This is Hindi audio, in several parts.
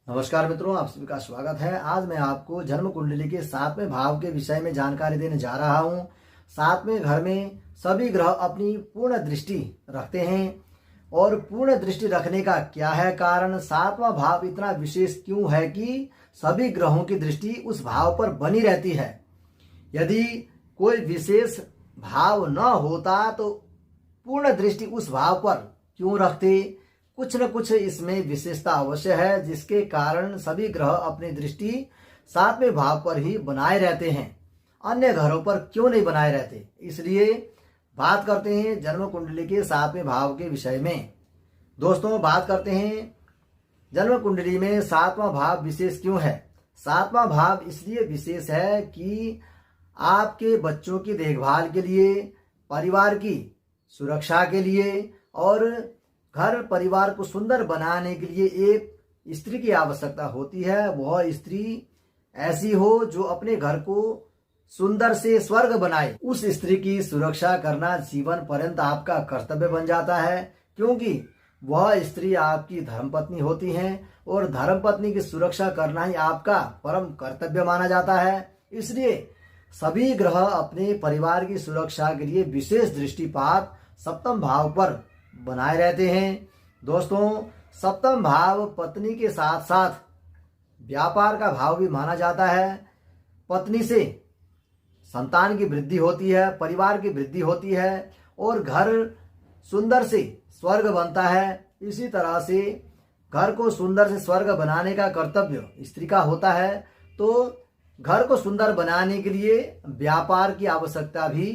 नमस्कार मित्रों, आप सभी का स्वागत है। आज मैं आपको जन्म कुंडली के 7वें भाव के विषय में जानकारी देने जा रहा हूं। 7वें घर में सभी ग्रह अपनी पूर्ण दृष्टि रखते हैं और पूर्ण दृष्टि रखने का क्या है कारण, 7वां भाव इतना विशेष क्यों है कि सभी ग्रहों की दृष्टि उस भाव पर बनी रहती है। यदि कोई विशेष भाव न होता तो पूर्ण दृष्टि उस भाव पर क्यों रखते। कुछ न कुछ इसमें विशेषता अवश्य है जिसके कारण सभी ग्रह अपनी दृष्टि 7वें भाव पर ही बनाए रहते हैं, अन्य घरों पर क्यों नहीं बनाए रहते। इसलिए बात करते हैं जन्म कुंडली के 7वें भाव के विषय में। दोस्तों, बात करते हैं जन्म कुंडली में 7वां भाव विशेष क्यों है। 7वां भाव इसलिए विशेष है कि आपके बच्चों की देखभाल के लिए, परिवार की सुरक्षा के लिए और घर परिवार को सुंदर बनाने के लिए एक स्त्री की आवश्यकता होती है। वह स्त्री ऐसी हो जो अपने घर को सुंदर से स्वर्ग बनाए। उस स्त्री की सुरक्षा करना जीवन पर्यंत आपका कर्तव्य बन जाता है, क्योंकि वह स्त्री आपकी धर्मपत्नी होती है और धर्मपत्नी की सुरक्षा करना ही आपका परम कर्तव्य माना जाता है। इसलिए सभी ग्रह अपने परिवार की सुरक्षा के लिए विशेष दृष्टिपात 7वें भाव पर बनाए रहते हैं। दोस्तों, 7वां भाव पत्नी के साथ साथ व्यापार का भाव भी माना जाता है। पत्नी से संतान की वृद्धि होती है, परिवार की वृद्धि होती है और घर सुंदर से स्वर्ग बनता है। इसी तरह से घर को सुंदर से स्वर्ग बनाने का कर्तव्य स्त्री का होता है। तो घर को सुंदर बनाने के लिए व्यापार की आवश्यकता भी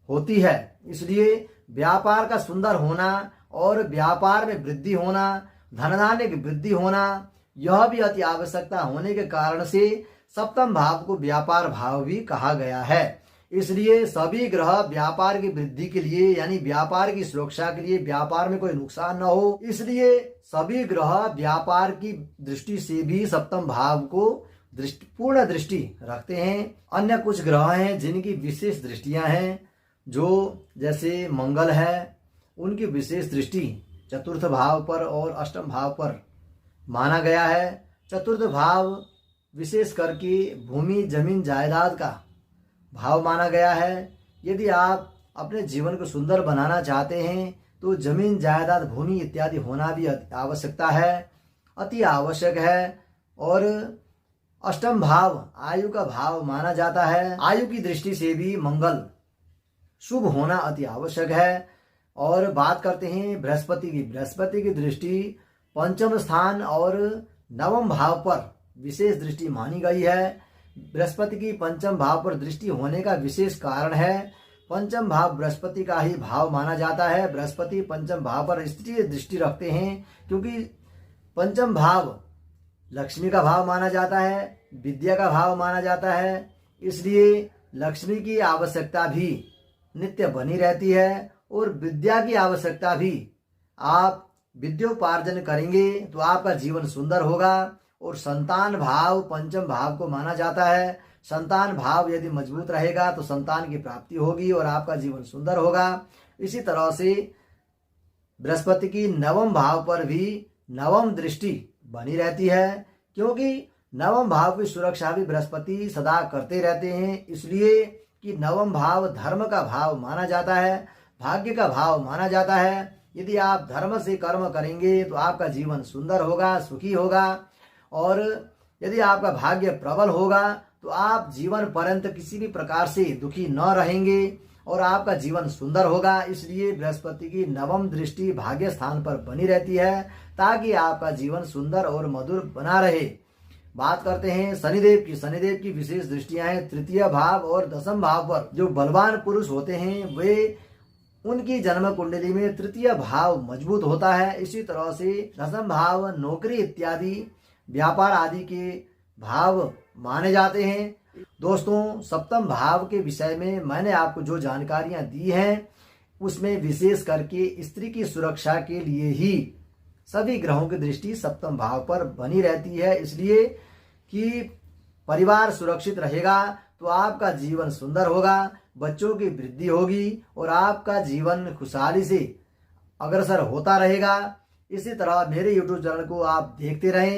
होती है। इसलिए व्यापार का सुंदर होना और व्यापार में वृद्धि होना, धन धान्य की वृद्धि होना, यह भी अति आवश्यकता होने के कारण से 7वें भाव को व्यापार भाव भी कहा गया है। इसलिए सभी ग्रह व्यापार की वृद्धि के लिए यानी व्यापार की सुरक्षा के लिए, व्यापार में कोई नुकसान न हो, इसलिए सभी ग्रह व्यापार की दृष्टि से भी 7वें भाव को पूर्ण दृष्टि रखते हैं। अन्य कुछ ग्रह हैं जिनकी विशेष दृष्टियां हैं, जो जैसे मंगल है, उनकी विशेष दृष्टि 4th भाव पर और 8वें भाव पर माना गया है। 4th भाव विशेष करके भूमि, जमीन, जायदाद का भाव माना गया है। यदि आप अपने जीवन को सुंदर बनाना चाहते हैं तो जमीन, जायदाद, भूमि इत्यादि होना भी आवश्यकता है, अति आवश्यक है। और 8वां भाव आयु का भाव माना जाता है। आयु की दृष्टि से भी मंगल शुभ होना अति आवश्यक है। और बात करते हैं बृहस्पति की। बृहस्पति की दृष्टि 5वें स्थान और 9वें भाव पर विशेष दृष्टि मानी गई है। बृहस्पति की 5वें भाव पर दृष्टि होने का विशेष कारण है, 5वां भाव बृहस्पति का ही भाव माना जाता है। बृहस्पति 5वें भाव पर इसलिए दृष्टि रखते हैं क्योंकि 5वां भाव लक्ष्मी का भाव माना जाता है, विद्या का भाव माना जाता है। इसलिए लक्ष्मी की आवश्यकता भी नित्य बनी रहती है और विद्या की आवश्यकता भी। आप विद्योपार्जन करेंगे तो आपका जीवन सुंदर होगा। और संतान भाव 5वें भाव को माना जाता है। संतान भाव यदि मजबूत रहेगा तो संतान की प्राप्ति होगी और आपका जीवन सुंदर होगा। इसी तरह से बृहस्पति की 9वें भाव पर भी 9वीं दृष्टि बनी रहती है, क्योंकि 9वें भाव की सुरक्षा भी बृहस्पति सदा करते रहते हैं। इसलिए कि 9वां भाव धर्म का भाव माना जाता है, भाग्य का भाव माना जाता है। यदि आप धर्म से कर्म करेंगे तो आपका जीवन सुंदर होगा, सुखी होगा। और यदि आपका भाग्य प्रबल होगा तो आप जीवन पर्यंत किसी भी प्रकार से दुखी न रहेंगे और आपका जीवन सुंदर होगा। इसलिए बृहस्पति की 9वीं दृष्टि भाग्य स्थान पर बनी रहती है ताकि आपका जीवन सुंदर और मधुर बना रहे। बात करते हैं शनिदेव की। शनिदेव की विशेष दृष्टियां हैं 3य भाव और 10वें भाव पर। जो बलवान पुरुष होते हैं वे उनकी जन्म कुंडली में 3य भाव मजबूत होता है। इसी तरह से 10वां भाव नौकरी इत्यादि व्यापार आदि के भाव माने जाते हैं। दोस्तों, 7वें भाव के विषय में मैंने आपको जो जानकारियां दी हैं उसमें विशेष करके स्त्री की सुरक्षा के लिए ही सभी ग्रहों की दृष्टि 7वें भाव पर बनी रहती है। इसलिए कि परिवार सुरक्षित रहेगा तो आपका जीवन सुंदर होगा, बच्चों की वृद्धि होगी और आपका जीवन खुशहाली से अग्रसर होता रहेगा। इसी तरह मेरे YouTube चैनल को आप देखते रहें।